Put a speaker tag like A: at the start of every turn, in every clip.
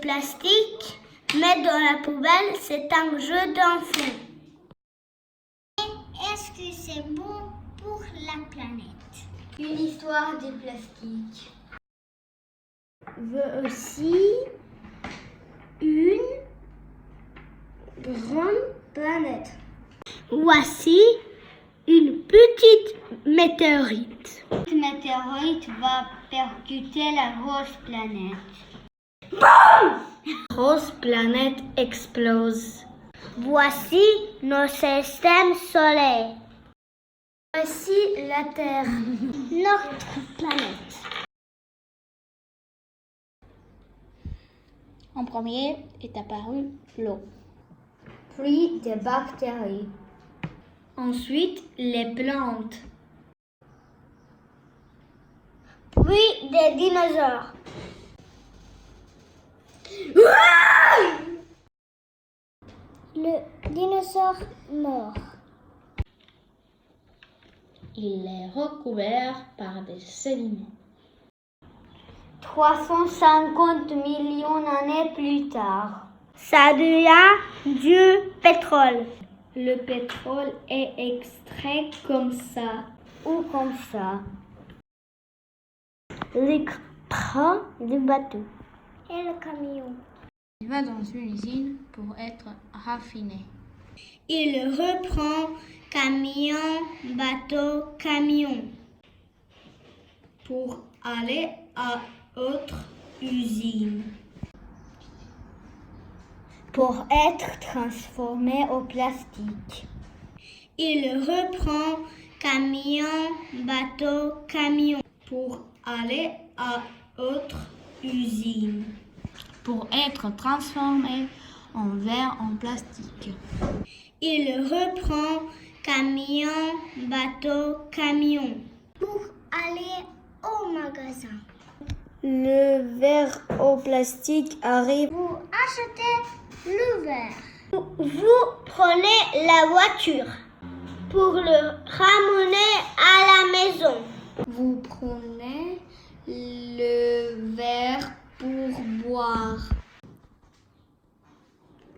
A: plastique, mettre dans la poubelle, c'est un jeu d'enfant. Est-ce que c'est bon pour la planète?
B: Une histoire des plastiques.
A: Voici une grande planète. Voici une petite météorite.
B: Cette météorite va percuter la grosse planète.
A: La grosse planète explose. Voici nos systèmes solaires. Voici la Terre, notre planète.
B: En premier est apparue l'eau.
A: Puis des bactéries.
B: Ensuite, les plantes.
A: Puis des dinosaures. Le dinosaure mort.
B: Il est recouvert par des sédiments.
A: 350 millions d'années plus tard, ça devient du pétrole.
B: Le pétrole est extrait comme ça.
A: Ou comme ça. L'extrait du bateau. Et le camion.
B: Il va dans une usine pour être raffiné.
A: Il reprend camion, bateau, camion.
B: Pour aller à autre usine.
A: Pour être transformé au plastique. Il reprend camion, bateau, camion.
B: Pour aller à autre usine. Pour être transformé en verre en plastique.
A: Il reprend camion, bateau, camion. Pour aller au magasin.
B: Le verre au plastique arrive.
A: Vous achetez le verre. Vous prenez la voiture pour le ramener à la maison.
B: Vous prenez le verre pour boire.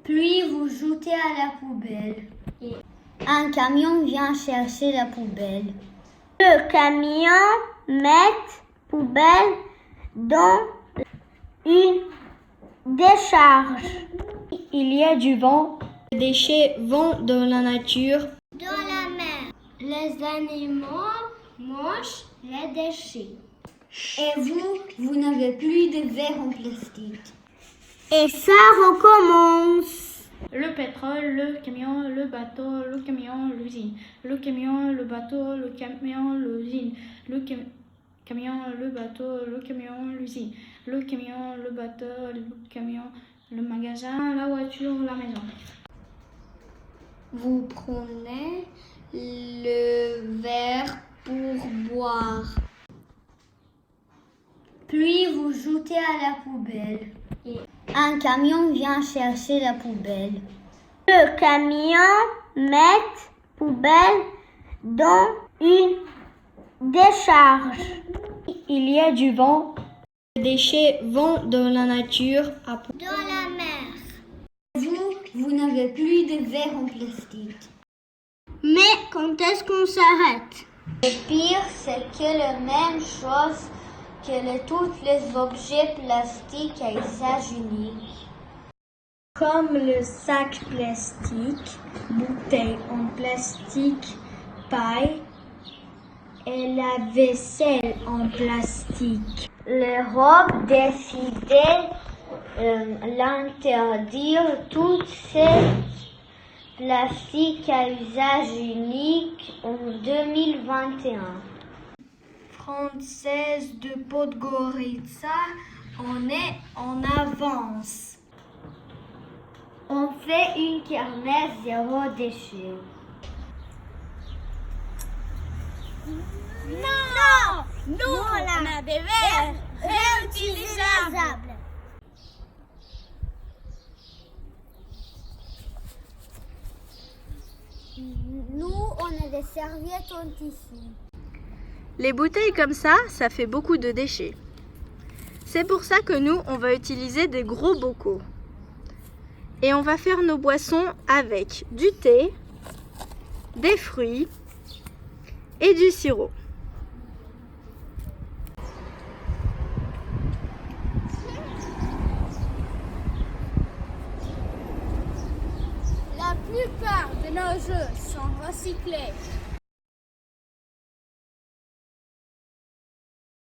A: Puis vous jetez à la poubelle. Un camion vient chercher la poubelle. Le camion met poubelle dans une décharge.
B: Il y a du vent. Les déchets vont dans la nature.
A: Dans la mer. Les animaux mangent les déchets.
B: Et vous n'avez plus de verre en plastique.
A: Et ça recommence.
C: Le pétrole, le camion, le bateau, le camion, l'usine. Le camion, le bateau, le camion, l'usine. Le camion, le bateau, le camion, l'usine. Le camion, le bateau, le camion, le magasin, la voiture, la maison.
B: Vous prenez le verre pour boire.
A: Puis vous jetez à la poubelle. Un camion vient chercher la poubelle. Le camion met poubelle dans une décharge.
B: Il y a du vent. Les déchets vont dans la nature.
A: Dans la mer.
B: Vous n'avez plus de verre en plastique.
A: Mais quand est-ce qu'on s'arrête?
B: Le pire, c'est que la même chose que tous les objets plastiques à usage unique. Comme le sac plastique, bouteille en plastique, paille et la vaisselle en plastique.
A: L'Europe décidait d'interdire toutes ces plastiques à usage unique en 2021.
B: Française de Podgorica, on est en avance.
A: On fait une kermesse zéro déchet. Non! Nous, on a des verres réutilisables. Nous, on a des serviettes en tissu.
D: Les bouteilles comme ça fait beaucoup de déchets.
B: C'est pour ça que nous, on va utiliser des gros bocaux. Et on va faire nos boissons avec du thé, des fruits et du sirop.
D: La plupart de nos jeux sont recyclés.